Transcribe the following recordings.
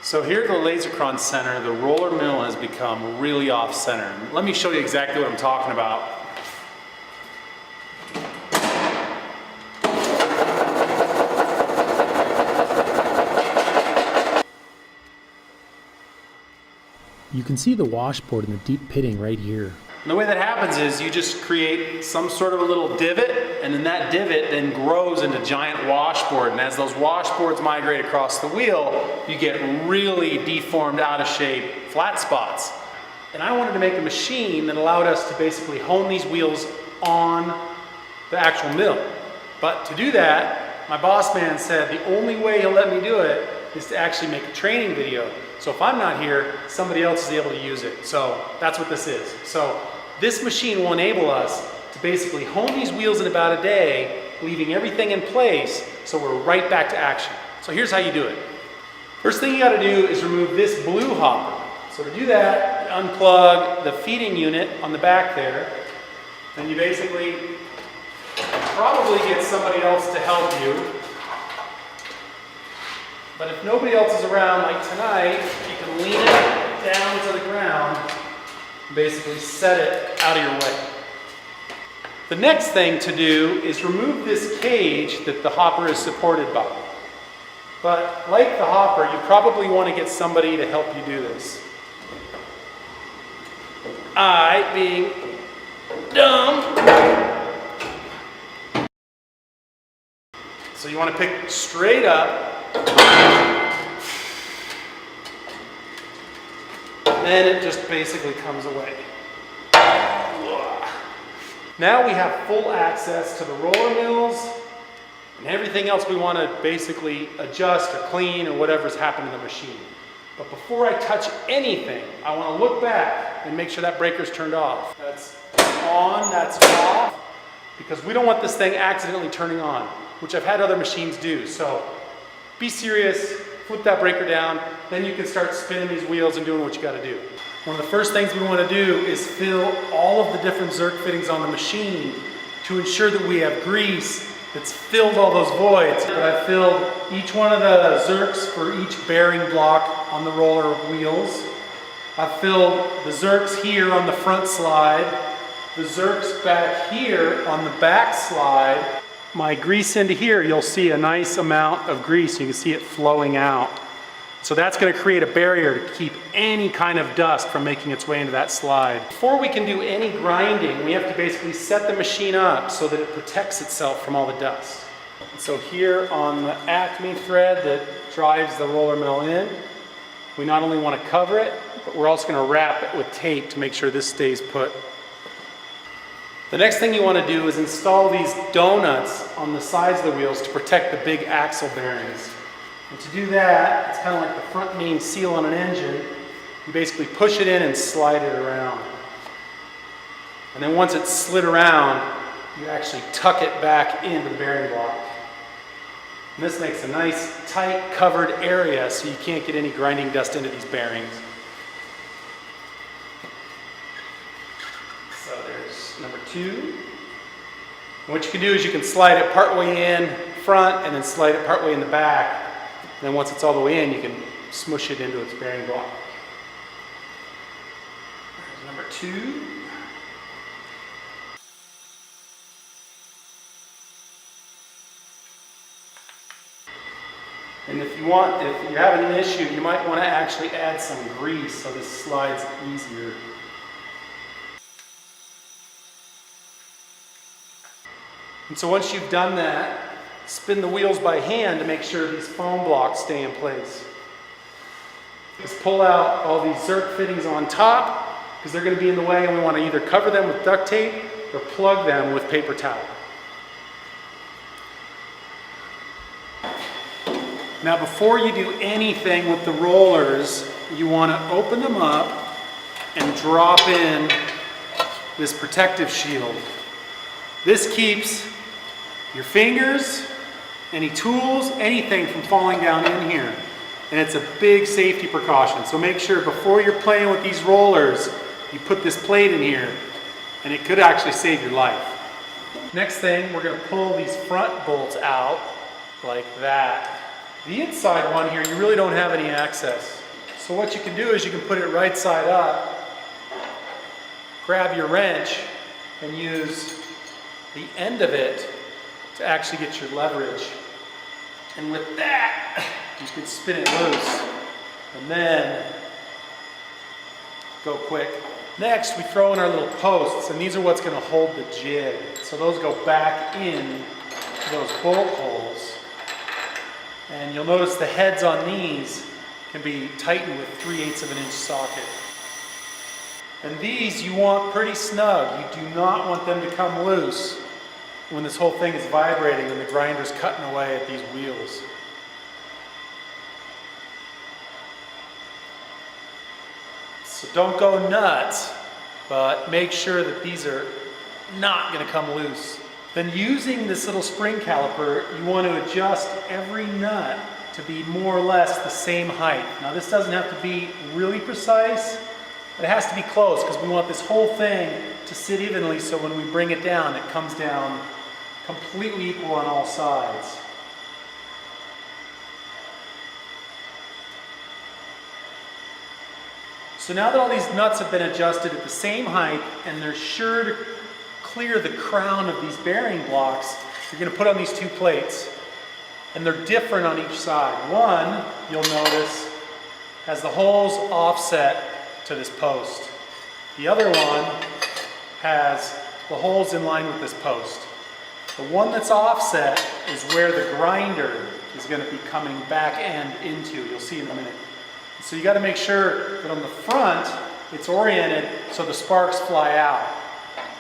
So here at the Lasercron Center, the roller mill has become really off-center. Let me show you exactly what I'm talking about. You can see the washboard in the deep pitting right here. And the way that happens is you just create some sort of a little divot, and then that divot then grows into giant washboard. And as those washboards migrate across the wheel, you get really deformed, out of shape, flat spots. And I wanted to make a machine that allowed us to basically hone these wheels on the actual mill. But to do that, my boss man said the only way he'll let me do it is to actually make a training video. So if I'm not here, somebody else is able to use it. So that's what this is. So this machine will enable us to basically hone these wheels in about a day, leaving everything in place so we're right back to action. So here's how you do it. First thing you gotta do is remove this blue hopper. So to do that, unplug the feeding unit on the back there. Then you basically probably get somebody else to help you. But if nobody else is around, like tonight, you can lean it down to the ground and basically set it out of your way. The next thing to do is remove this cage that the hopper is supported by. But like the hopper, you probably want to get somebody to help you do this. I, being dumb, so you want to pick straight up. Then it just basically comes away. Now we have full access to the roller mills and everything else we want to basically adjust or clean or whatever's happened to the machine. But before I touch anything, I want to look back and make sure that breaker's turned off. That's on, that's off, because we don't want this thing accidentally turning on, which I've had other machines do. So be serious, flip that breaker down, then you can start spinning these wheels and doing what you got to do. One of the first things we want to do is fill all of the different Zerk fittings on the machine to ensure that we have grease that's filled all those voids. But I've filled each one of the Zerks for each bearing block on the roller wheels. I've filled the Zerks here on the front slide, the Zerks back here on the back slide. My grease into here, you'll see a nice amount of grease. You can see it flowing out. So that's going to create a barrier to keep any kind of dust from making its way into that slide. Before we can do any grinding, we have to basically set the machine up so that it protects itself from all the dust. And so here on the Acme thread that drives the roller mill in, we not only want to cover it, but we're also going to wrap it with tape to make sure this stays put. The next thing you want to do is install these donuts on the sides of the wheels to protect the big axle bearings. And to do that, it's kind of like the front main seal on an engine. You basically push it in and slide it around. And then once it's slid around, you actually tuck it back into the bearing block. And this makes a nice, tight, covered area so you can't get any grinding dust into these bearings. So there's number 2. And what you can do is you can slide it partway in front and then slide it partway in the back. And then once it's all the way in, you can smush it into its bearing block. There's number 2. And if you're having an issue, you might want to actually add some grease so this slides easier. And so once you've done that, spin the wheels by hand to make sure these foam blocks stay in place. Just pull out all these Zerk fittings on top because they're going to be in the way, and we want to either cover them with duct tape or plug them with paper towel. Now before you do anything with the rollers, you want to open them up and drop in this protective shield. This keeps your fingers, any tools, anything from falling down in here. And it's a big safety precaution. So make sure before you're playing with these rollers, you put this plate in here, and it could actually save your life. Next thing, we're going to pull these front bolts out like that. The inside one here, you really don't have any access. So what you can do is you can put it right side up, grab your wrench, and use the end of it to actually get your leverage. And with that, you can spin it loose. And then go quick. Next, we throw in our little posts, and these are what's going to hold the jig. So those go back in to those bolt holes. And you'll notice the heads on these can be tightened with 3/8 of an inch socket. And these you want pretty snug. You do not want them to come loose when this whole thing is vibrating and the grinder's cutting away at these wheels. So don't go nuts, but make sure that these are not going to come loose. Then using this little spring caliper, you want to adjust every nut to be more or less the same height. Now this doesn't have to be really precise, but it has to be close because we want this whole thing to sit evenly so when we bring it down, it comes down completely equal on all sides. So now that all these nuts have been adjusted at the same height and they're sure to clear the crown of these bearing blocks, you're going to put on these two plates. And they're different on each side. One, you'll notice, has the holes offset to this post. The other one has the holes in line with this post. The one that's offset is where the grinder is going to be coming back end into. You'll see in a minute. So you got to make sure that on the front it's oriented so the sparks fly out.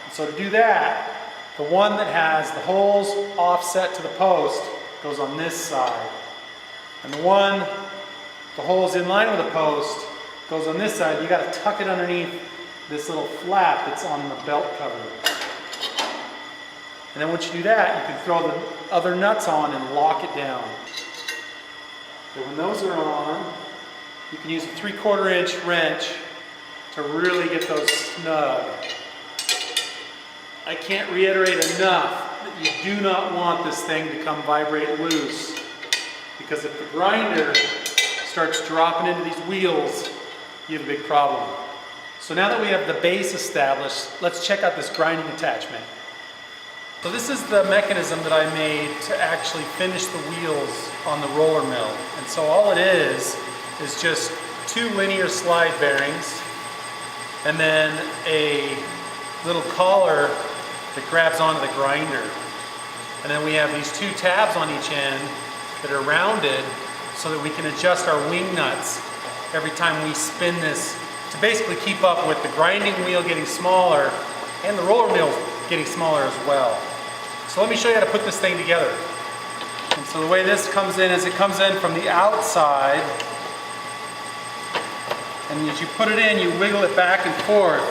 And so to do that, the one that has the holes offset to the post goes on this side. And the one, the holes in line with the post, goes on this side. You got to tuck it underneath this little flap that's on the belt cover. And then once you do that, you can throw the other nuts on and lock it down. And when those are on, you can use a 3/4 inch wrench to really get those snug. I can't reiterate enough that you do not want this thing to come vibrate loose, because if the grinder starts dropping into these wheels, you have a big problem. So now that we have the base established, let's check out this grinding attachment. So this is the mechanism that I made to actually finish the wheels on the roller mill. And so all it is just 2 linear slide bearings and then a little collar that grabs onto the grinder. And then we have these 2 tabs on each end that are rounded so that we can adjust our wing nuts every time we spin this to basically keep up with the grinding wheel getting smaller and the roller mill getting smaller as well. So let me show you how to put this thing together. And so the way this comes in is it comes in from the outside, and as you put it in, you wiggle it back and forth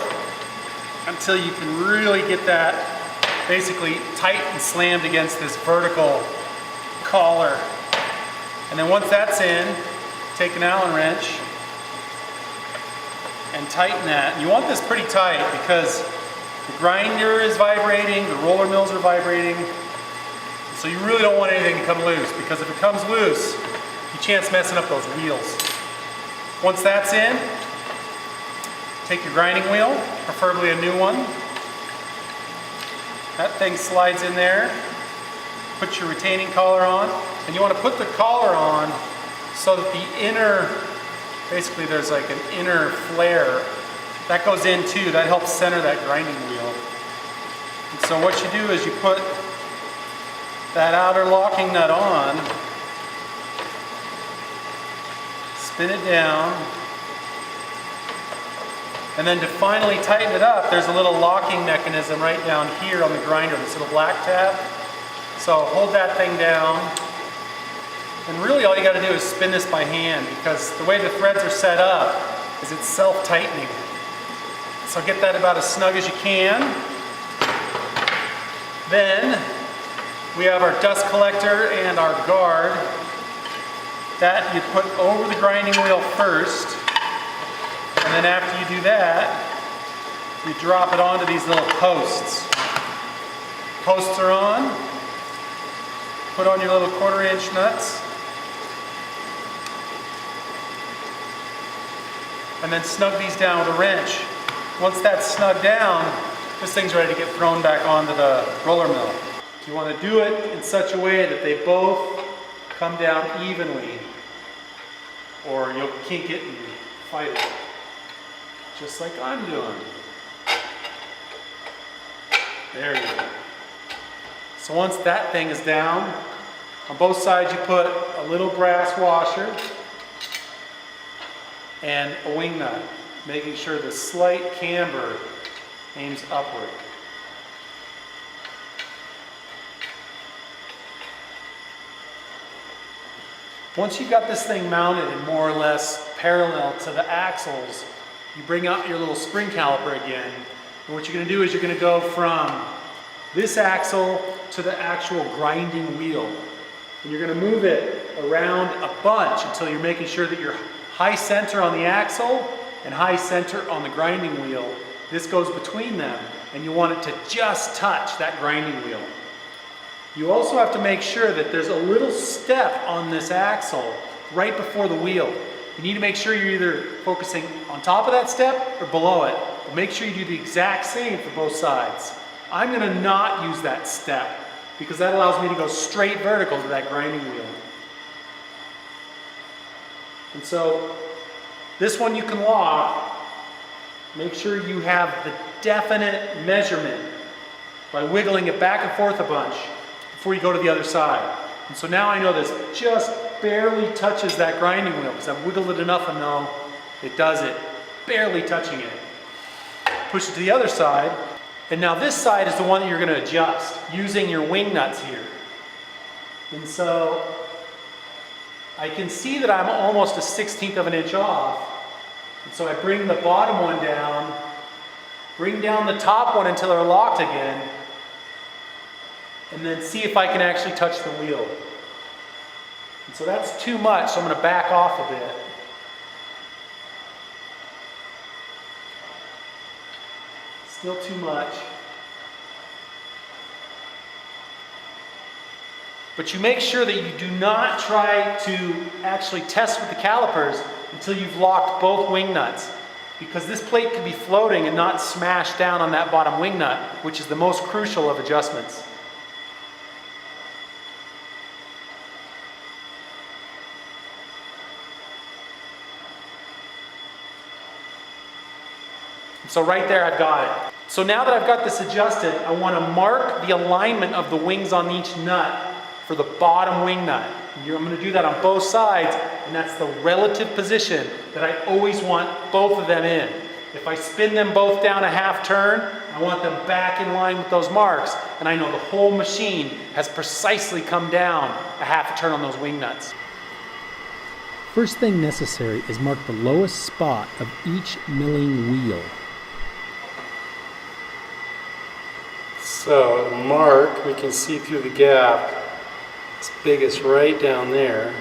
until you can really get that basically tight and slammed against this vertical collar. And then once that's in, take an Allen wrench and tighten that. And you want this pretty tight because the grinder is vibrating, the roller mills are vibrating. So you really don't want anything to come loose, because if it comes loose, you chance messing up those wheels. Once that's in, take your grinding wheel, preferably a new one. That thing slides in there. Put your retaining collar on. And you want to put the collar on so that the inner, basically there's like an inner flare that goes in too. That helps center that grinding wheel. And so what you do is you put that outer locking nut on, spin it down, and then to finally tighten it up, there's a little locking mechanism right down here on the grinder, this little black tab. So hold that thing down, and really all you got to do is spin this by hand, because the way the threads are set up is it's self-tightening. So get that about as snug as you can. Then we have our dust collector and our guard. That you put over the grinding wheel first, and then after you do that, you drop it onto these little posts. Posts are on. Put on your little 1/4 inch nuts, and then snug these down with a wrench. Once that's snugged down, this thing's ready to get thrown back onto the roller mill. You want to do it in such a way that they both come down evenly, or you can't get any fight it. Just like I'm doing. There you go. So once that thing is down, on both sides you put a little brass washer and a wing nut, making sure the slight camber aims upward. Once you've got this thing mounted and more or less parallel to the axles, you bring out your little spring caliper again. And what you're going to do is you're going to go from this axle to the actual grinding wheel. And you're going to move it around a bunch until you're making sure that you're high center on the axle and high center on the grinding wheel. This goes between them, and you want it to just touch that grinding wheel. You also have to make sure that there's a little step on this axle right before the wheel. You need to make sure you're either focusing on top of that step or below it. But make sure you do the exact same for both sides. I'm going to not use that step because that allows me to go straight vertical to that grinding wheel. And so this one you can lock. Make sure you have the definite measurement by wiggling it back and forth a bunch before you go to the other side. And so now I know this just barely touches that grinding wheel because I've wiggled it enough and know it does it, barely touching it. Push it to the other side, and now this side is the one that you're going to adjust using your wing nuts here. And so I can see that I'm almost 1/16 of an inch off. And so I bring the bottom one down, bring down the top one until they're locked again, and then see if I can actually touch the wheel. And so that's too much, so I'm going to back off a bit. Still too much. But you make sure that you do not try to actually test with the calipers until you've locked both wing nuts, because this plate could be floating and not smash down on that bottom wing nut, which is the most crucial of adjustments. So right there I've got it. So now that I've got this adjusted, I want to mark the alignment of the wings on each nut for the bottom wing nut. I'm going to do that on both sides, and that's the relative position that I always want both of them in. If I spin them both down a half turn, I want them back in line with those marks, and I know the whole machine has precisely come down a half a turn on those wing nuts. First thing necessary is mark the lowest spot of each milling wheel. So the mark, we can see through the gap. Its biggest right down there.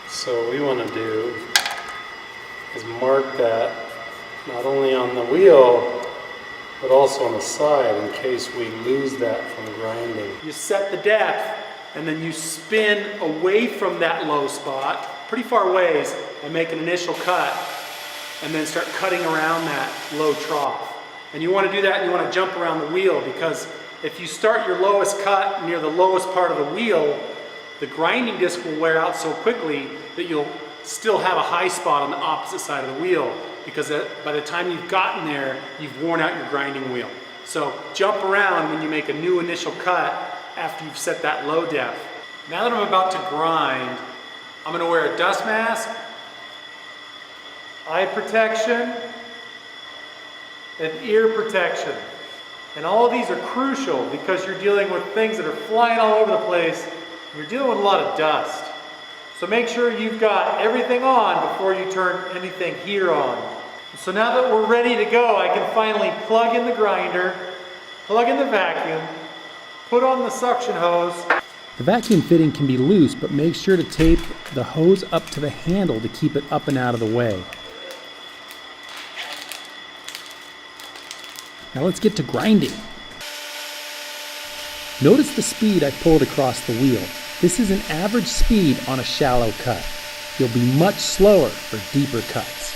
So what we want to do is mark that not only on the wheel, but also on the side in case we lose that from grinding. You set the depth, and then you spin away from that low spot, pretty far ways, and make an initial cut, and then start cutting around that low trough. And you want to do that, and you want to jump around the wheel, because if you start your lowest cut near the lowest part of the wheel, the grinding disc will wear out so quickly that you'll still have a high spot on the opposite side of the wheel, because by the time you've gotten there, you've worn out your grinding wheel. So jump around when you make a new initial cut after you've set that low depth. Now that I'm about to grind, I'm going to wear a dust mask, eye protection, and ear protection. And all of these are crucial because you're dealing with things that are flying all over the place. You're dealing with a lot of dust. So make sure you've got everything on before you turn anything here on. So now that we're ready to go, I can finally plug in the grinder, plug in the vacuum, put on the suction hose. The vacuum fitting can be loose, but make sure to tape the hose up to the handle to keep it up and out of the way. Now let's get to grinding. Notice the speed I pulled across the wheel. This is an average speed on a shallow cut. You'll be much slower for deeper cuts.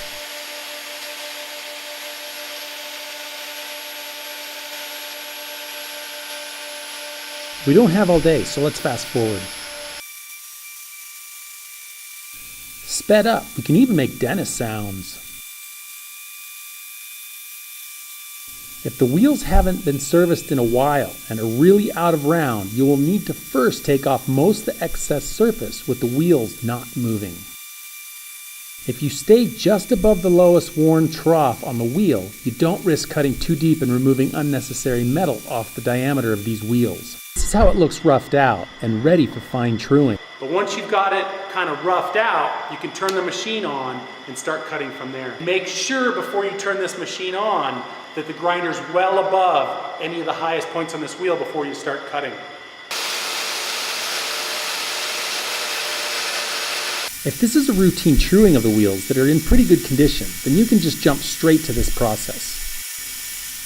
We don't have all day, so let's fast forward. Sped up, we can even make dentist sounds. If the wheels haven't been serviced in a while and are really out of round, you will need to first take off most of the excess surface with the wheels not moving. If you stay just above the lowest worn trough on the wheel, you don't risk cutting too deep and removing unnecessary metal off the diameter of these wheels. This is how it looks roughed out and ready for fine truing. But once you've got it kind of roughed out, you can turn the machine on and start cutting from there. Make sure before you turn this machine on that the grinder's well above any of the highest points on this wheel before you start cutting. If this is a routine truing of the wheels that are in pretty good condition, then you can just jump straight to this process.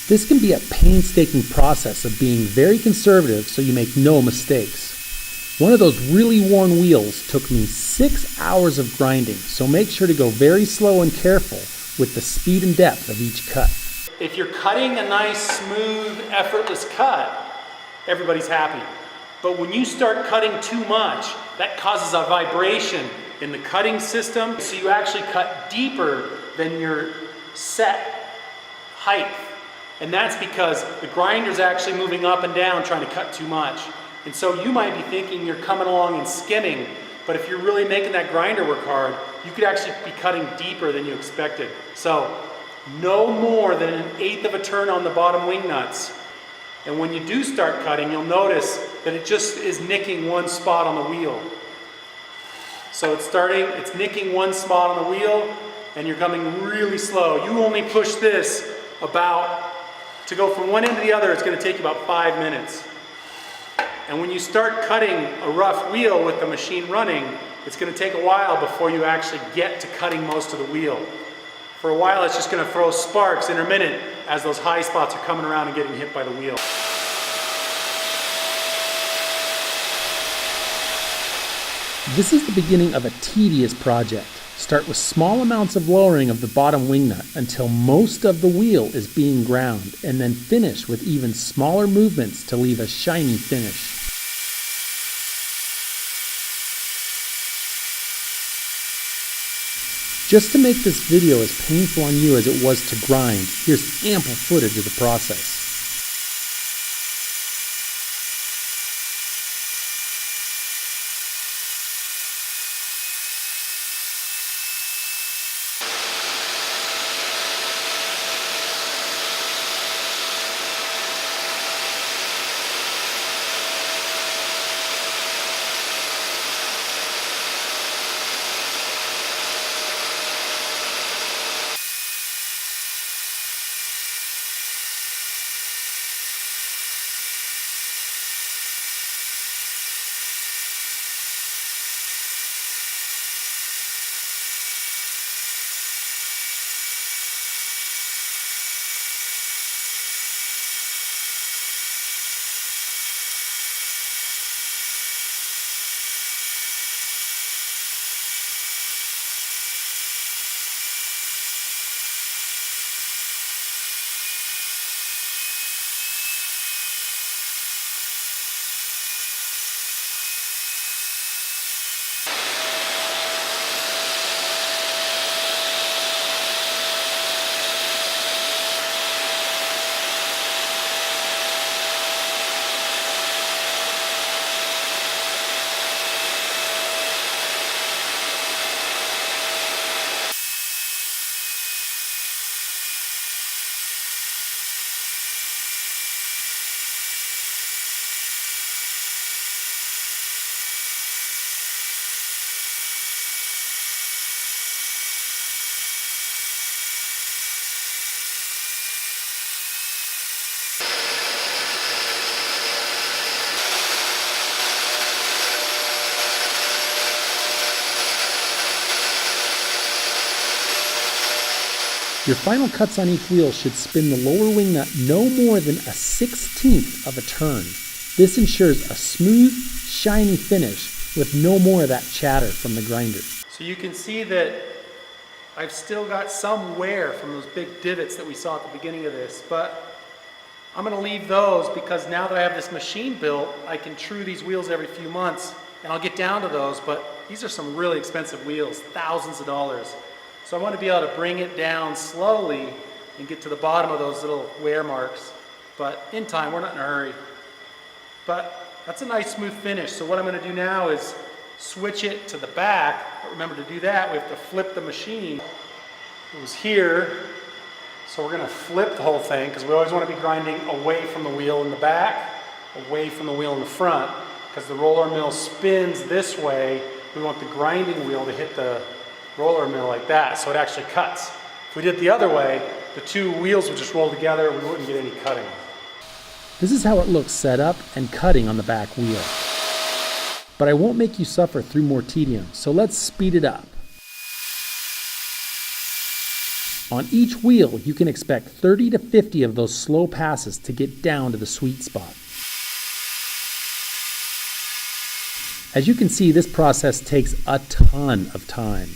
This can be a painstaking process of being very conservative so you make no mistakes. One of those really worn wheels took me 6 hours of grinding, so make sure to go very slow and careful with the speed and depth of each cut. If you're cutting a nice, smooth, effortless cut, everybody's happy. But when you start cutting too much, that causes a vibration in the cutting system, so you actually cut deeper than your set height. And that's because the grinder's actually moving up and down trying to cut too much. And so you might be thinking you're coming along and skimming, but if you're really making that grinder work hard, you could actually be cutting deeper than you expected. So no more than 1/8 of a turn on the bottom wing nuts. And when you do start cutting, you'll notice that it just is nicking one spot on the wheel. So it's nicking one spot on the wheel, and you're coming really slow. You only push this to go from one end to the other, it's going to take you about 5 minutes. And when you start cutting a rough wheel with the machine running, it's going to take a while before you actually get to cutting most of the wheel. For a while, it's just going to throw sparks intermittent as those high spots are coming around and getting hit by the wheel. This is the beginning of a tedious project. Start with small amounts of lowering of the bottom wing nut until most of the wheel is being ground, and then finish with even smaller movements to leave a shiny finish. Just to make this video as painful on you as it was to grind, here's ample footage of the process. Your final cuts on each wheel should spin the lower wing nut no more than a 1/16 of a turn. This ensures a smooth, shiny finish with no more of that chatter from the grinder. So you can see that I've still got some wear from those big divots that we saw at the beginning of this, but I'm gonna leave those because now that I have this machine built, I can true these wheels every few months, and I'll get down to those, but these are some really expensive wheels, thousands of dollars. So I want to be able to bring it down slowly and get to the bottom of those little wear marks. But in time, we're not in a hurry. But that's a nice smooth finish. So what I'm gonna do now is switch it to the back. But remember, to do that, we have to flip the machine. It was here. So we're gonna flip the whole thing because we always want to be grinding away from the wheel in the back, away from the wheel in the front, because the roller mill spins this way. We want the grinding wheel to hit the roller mill like that, so it actually cuts. If we did it the other way, the two wheels would just roll together, we wouldn't get any cutting. This is how it looks set up and cutting on the back wheel. But I won't make you suffer through more tedium, so let's speed it up. On each wheel, you can expect 30 to 50 of those slow passes to get down to the sweet spot. As you can see, this process takes a ton of time.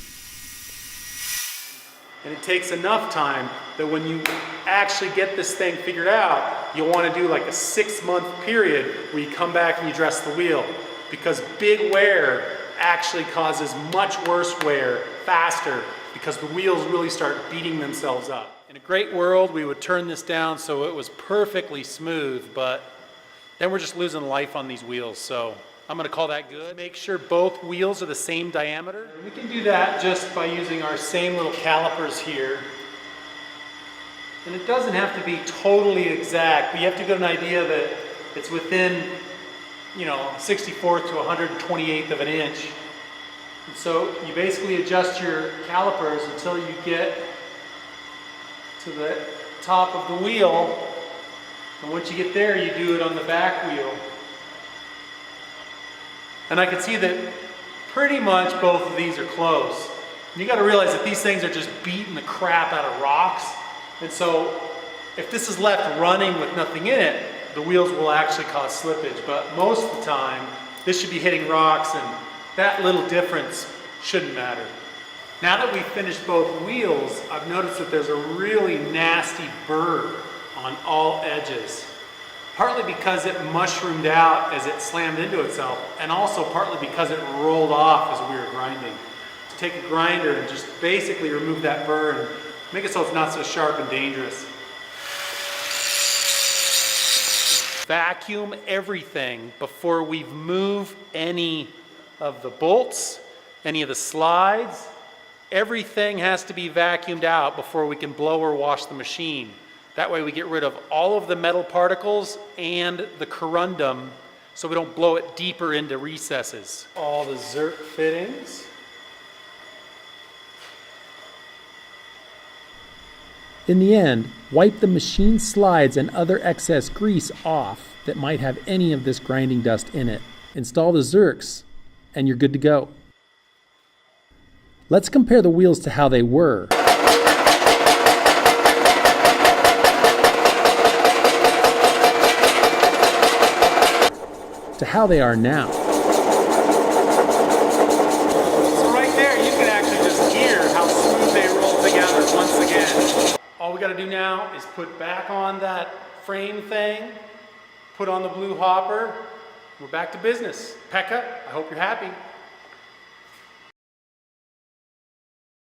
And it takes enough time that when you actually get this thing figured out, you'll want to do like a 6-month period where you come back and you dress the wheel. Because big wear actually causes much worse wear faster because the wheels really start beating themselves up. In a great world, we would turn this down so it was perfectly smooth, but then we're just losing life on these wheels. So I'm gonna call that good. Make sure both wheels are the same diameter. We can do that just by using our same little calipers here. And it doesn't have to be totally exact, but you have to get an idea that it's within, 64th to 128th of an inch. And so you basically adjust your calipers until you get to the top of the wheel. And once you get there, you do it on the back wheel. And I can see that pretty much both of these are close. And you got to realize that these things are just beating the crap out of rocks. And so if this is left running with nothing in it, the wheels will actually cause slippage. But most of the time, this should be hitting rocks, and that little difference shouldn't matter. Now that we've finished both wheels, I've noticed that there's a really nasty burr on all edges. Partly because it mushroomed out as it slammed into itself, and also partly because it rolled off as we were grinding. To take a grinder and just basically remove that burr and make it so it's not so sharp and dangerous. Vacuum everything before we move any of the bolts, any of the slides. Everything has to be vacuumed out before we can blow or wash the machine. That way we get rid of all of the metal particles and the corundum so we don't blow it deeper into recesses. All the Zerk fittings. In the end, wipe the machine slides and other excess grease off that might have any of this grinding dust in it. Install the Zerks, and you're good to go. Let's compare the wheels to how they were. To how they are now. So right there, you can actually just hear how smooth they roll together once again. All we gotta do now is put back on that frame thing, put on the blue hopper. We're back to business. Pekka, I hope you're happy.